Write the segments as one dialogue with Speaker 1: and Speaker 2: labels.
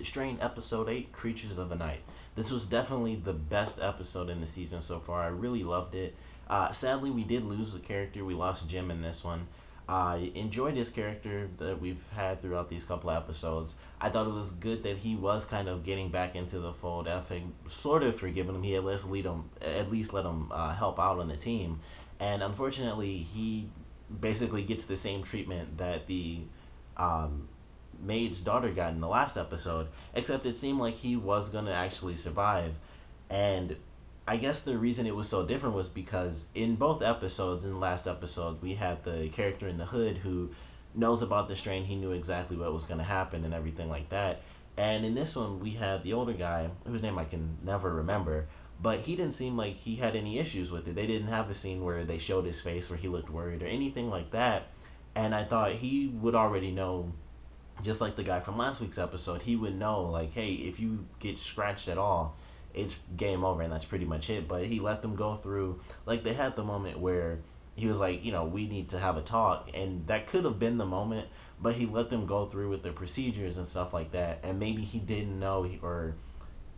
Speaker 1: Strain Episode 8, Creatures of the Night. This was definitely the best episode in the season so far. I really loved it. Sadly, we did lose the character. We lost Jim in this one. I enjoyed his character that we've had throughout these couple of episodes. I thought it was good that he was kind of getting back into the fold. I think sort of forgiven him. He at least let him help out on the team. And unfortunately, he basically gets the same treatment that the um, maid's daughter got in the last episode, except it seemed like he was going to actually survive. And I guess the reason it was so different was because in both episodes, in the last episode, we had the character in the hood who knows about the strain. He knew exactly what was going to happen and everything like that. And in this one, we had the older guy, whose name I can never remember, but he didn't seem like he had any issues with it. They didn't have a scene where they showed his face where he looked worried or anything like that. And I thought he would already know, just like the guy from last week's episode, he would know, like, hey, if you get scratched at all, it's game over, and that's pretty much it. But he let them go through, like, they had the moment where he was like, we need to have a talk, and that could have been the moment, but he let them go through with the procedures and stuff like that, and maybe he didn't know, or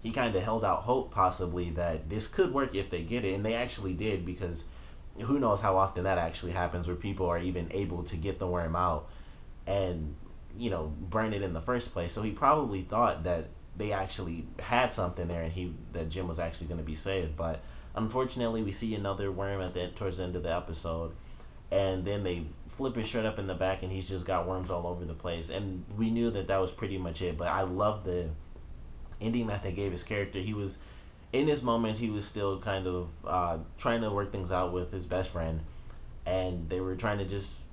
Speaker 1: he kind of held out hope possibly that this could work if they get it, and they actually did, because who knows how often that actually happens where people are even able to get the worm out and burn it in the first place. So he probably thought that they actually had something there, and that Jim was actually going to be saved. But unfortunately, we see another worm towards the end of the episode, and then they flip it straight up in the back, and he's just got worms all over the place. And we knew that that was pretty much it. But I love the ending that they gave his character. He was in his moment. He was still kind of trying to work things out with his best friend, and they were trying to just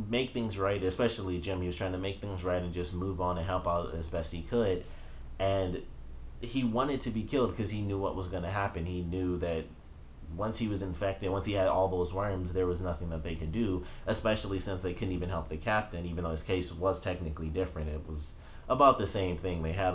Speaker 1: make things right, especially Jim. He was trying to make things right and just move on and help out as best he could. And he wanted to be killed because he knew what was going to happen. He knew that once he was infected, once he had all those worms, there was nothing that they could do, especially since they couldn't even help the captain, even though his case was technically different. It was about the same thing. He has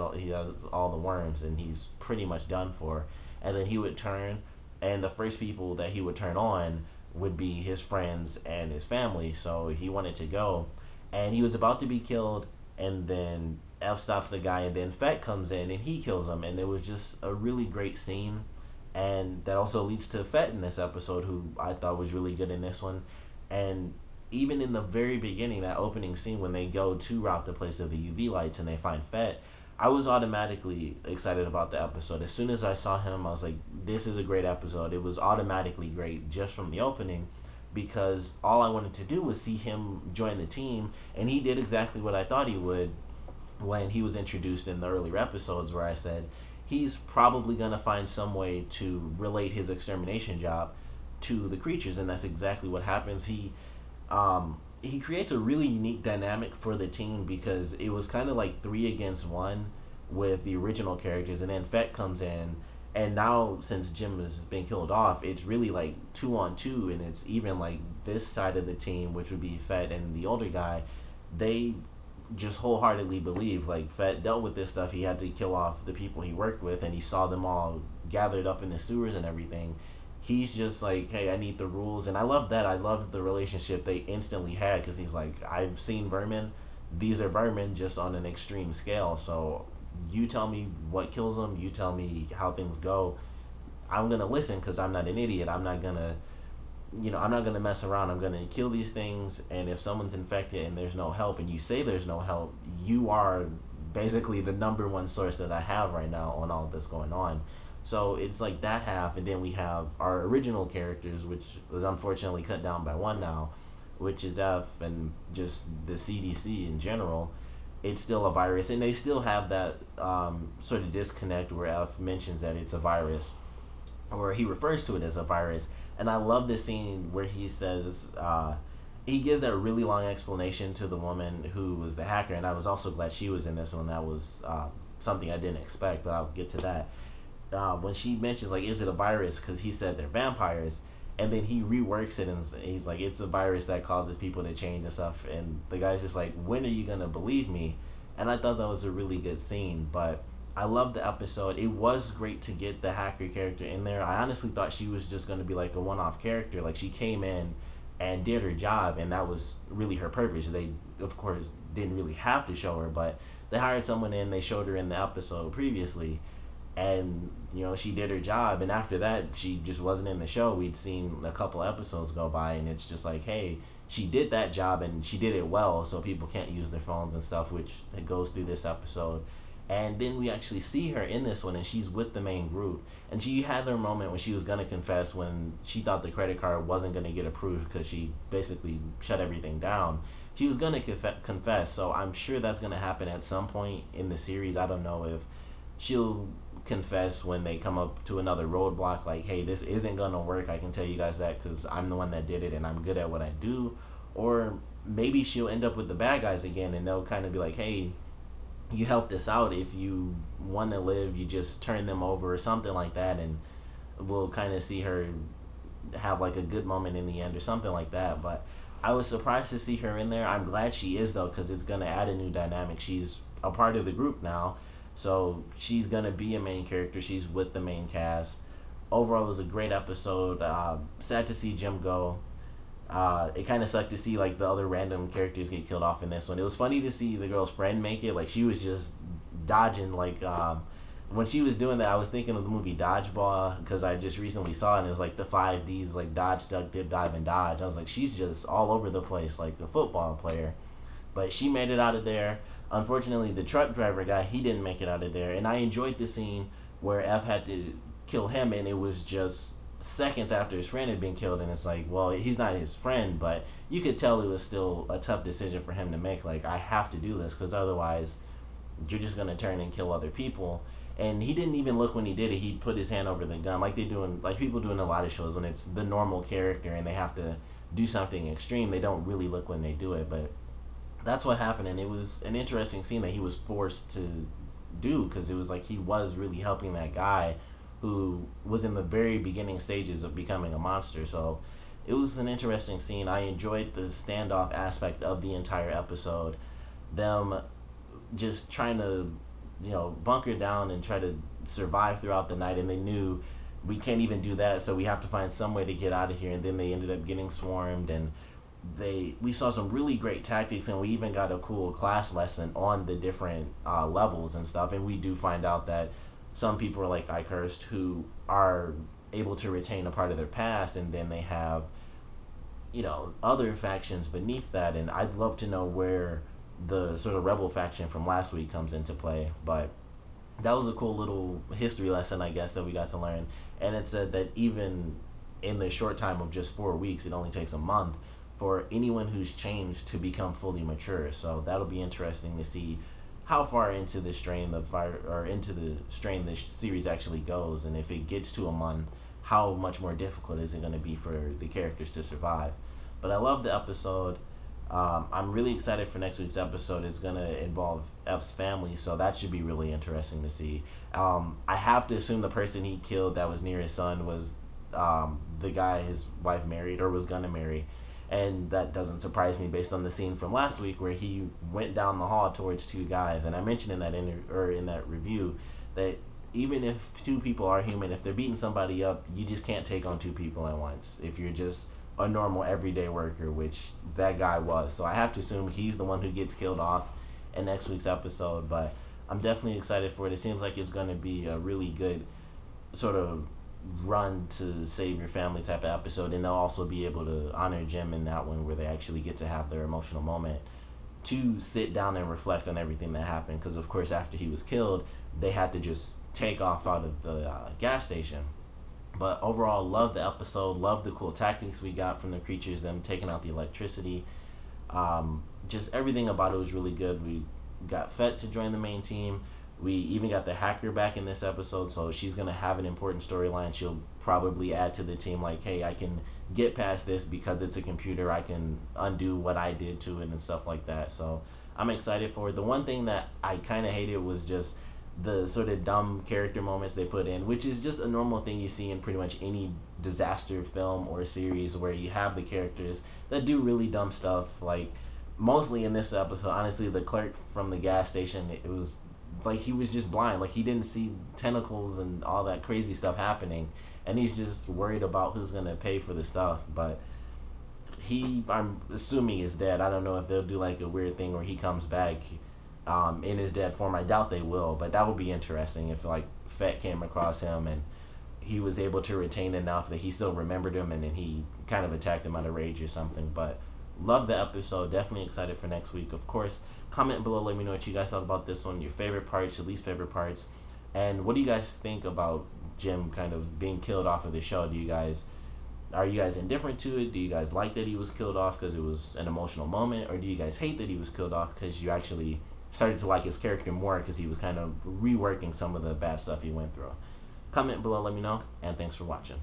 Speaker 1: all the worms, and he's pretty much done for. And then he would turn, and the first people that he would turn on would be his friends and his family. So he wanted to go, and he was about to be killed, and then F stops the guy, and then Fett comes in and he kills him. And it was just a really great scene, and that also leads to Fett in this episode, who I thought was really good in this one. And even in the very beginning, that opening scene when they go to rob the place of the UV lights and they find Fett, I was automatically excited about the episode. As soon as I saw him, I was like, this is a great episode. It was automatically great just from the opening, because all I wanted to do was see him join the team, and he did exactly what I thought he would when he was introduced in the earlier episodes, where I said he's probably going to find some way to relate his extermination job to the creatures, and that's exactly what happens. He creates a really unique dynamic for the team, because it was kind of like 3 against 1 with the original characters, and then Fett comes in, and now since Jim has been killed off, it's really like 2 on 2, and it's even like this side of the team, which would be Fett and the older guy, they just wholeheartedly believe, like, Fett dealt with this stuff. He had to kill off the people he worked with, and he saw them all gathered up in the sewers and everything. He's just like, hey, I need the rules. And I love that. I love the relationship they instantly had, because he's like, I've seen vermin. These are vermin, just on an extreme scale. So you tell me what kills them. You tell me how things go. I'm going to listen, because I'm not an idiot. I'm not going to, I'm not going to mess around. I'm going to kill these things. And if someone's infected and there's no help, and you say there's no help, you are basically the number one source that I have right now on all this going on. So it's like that half, and then we have our original characters, which was unfortunately cut down by 1 now, which is F, and just the CDC in general. It's still a virus, and they still have that sort of disconnect where F mentions that it's a virus, or he refers to it as a virus. And I love this scene where he says, he gives that really long explanation to the woman who was the hacker, and I was also glad she was in this one. That was something I didn't expect, but I'll get to that. When she mentions, like, is it a virus, because he said they're vampires, and then he reworks it, and he's like, it's a virus that causes people to change and stuff, and the guy's just like, when are you gonna believe me? And I thought that was a really good scene. But I love the episode. It was great to get the hacker character in there. I honestly thought she was just going to be like a one-off character, like she came in and did her job, and that was really her purpose. They, of course, didn't really have to show her, but they hired someone in, they showed her in the episode previously, and she did her job, and after that she just wasn't in the show. We'd seen a couple episodes go by, and it's just like, hey, she did that job and she did it well, so people can't use their phones and stuff, which it goes through this episode. And then we actually see her in this one, and she's with the main group, and she had her moment when she was going to confess when she thought the credit card wasn't going to get approved because she basically shut everything down. She was going to confess, so I'm sure that's going to happen at some point in the series. I don't know if she'll confess when they come up to another roadblock, like, hey, this isn't gonna work, I can tell you guys that, because I'm the one that did it and I'm good at what I do. Or maybe she'll end up with the bad guys again, and they'll kind of be like, hey, you helped us out, if you want to live, you just turn them over or something like that, and we'll kind of see her have like a good moment in the end or something like that. But I was surprised to see her in there. I'm glad she is, though, because it's going to add a new dynamic. She's a part of the group now, so she's going to be a main character. She's with the main cast. Overall, it was a great episode. Sad to see Jim go. It kind of sucked to see like the other random characters get killed off in this one. It was funny to see the girl's friend make it. Like, she was just dodging. Like, when she was doing that, I was thinking of the movie Dodgeball, because I just recently saw it, and it was like the 5Ds, like dodge, duck, dip, dive, and dodge. I was like, she's just all over the place like a football player. But she made it out of there. Unfortunately, the truck driver guy, he didn't make it out of there. And I enjoyed the scene where F had to kill him, and it was just seconds after his friend had been killed, and it's like, well, he's not his friend, but you could tell it was still a tough decision for him to make. Like, I have to do this, because otherwise you're just going to turn and kill other people. And he didn't even look when he did it. He put his hand over the gun, like they do in, like people do in a lot of shows when it's the normal character and they have to do something extreme. They don't really look when they do it, but that's what happened. And it was an interesting scene that he was forced to do, because it was like he was really helping that guy who was in the very beginning stages of becoming a monster. So it was an interesting scene. I enjoyed the standoff aspect of the entire episode. Them just trying to, bunker down and try to survive throughout the night, and they knew we can't even do that, so we have to find some way to get out of here. And then they ended up getting swarmed, and we saw some really great tactics, and we even got a cool class lesson on the different levels and stuff. And we do find out that some people are like Ikehurst, who are able to retain a part of their past, and then they have other factions beneath that. And I'd love to know where the sort of rebel faction from last week comes into play. But that was a cool little history lesson, I guess, that we got to learn. And it said that even in the short time of just 4 weeks, it only takes a month for anyone who's changed to become fully mature. So that'll be interesting to see how far into the strain this series actually goes, and if it gets to a month, how much more difficult is it going to be for the characters to survive. But I love the episode. I'm really excited for next week's episode. It's going to involve F's family, so that should be really interesting to see. I have to assume the person he killed that was near his son was the guy his wife married or was going to marry. And that doesn't surprise me based on the scene from last week where he went down the hall towards 2 guys. And I mentioned in that review that even if 2 people are human, if they're beating somebody up, you just can't take on 2 people at once if you're just a normal everyday worker, which that guy was. So I have to assume he's the one who gets killed off in next week's episode. But I'm definitely excited for it. It seems like it's going to be a really good sort of run to save your family type of episode, and they'll also be able to honor Jim in that one, where they actually get to have their emotional moment to sit down and reflect on everything that happened, because of course after he was killed they had to just take off out of the gas station. But overall, love the episode, love the cool tactics we got from the creatures, them taking out the electricity. Just everything about it was really good. We got Fett to join the main team. We even got the hacker back in this episode, so she's going to have an important storyline. She'll probably add to the team, like, hey, I can get past this because it's a computer. I can undo what I did to it and stuff like that. So I'm excited for it. The one thing that I kind of hated was just the sort of dumb character moments they put in, which is just a normal thing you see in pretty much any disaster film or series, where you have the characters that do really dumb stuff. Like, mostly in this episode, honestly, the clerk from the gas station, it was like he was just blind. Like, he didn't see tentacles and all that crazy stuff happening, and he's just worried about who's gonna pay for the stuff. But I'm assuming is dead. I don't know if they'll do like a weird thing where he comes back. in his dead form. I doubt they will, but that would be interesting if like Fett came across him and he was able to retain enough that he still remembered him, and then he kind of attacked him out of rage or something. But love the episode. Definitely excited for next week. Of course, comment below. Let me know what you guys thought about this one. Your favorite parts, your least favorite parts, and what do you guys think about Jim kind of being killed off of the show? Are you guys indifferent to it? Do you guys like that he was killed off because it was an emotional moment, or do you guys hate that he was killed off because you actually started to like his character more because he was kind of reworking some of the bad stuff he went through? Comment below, let me know, and thanks for watching.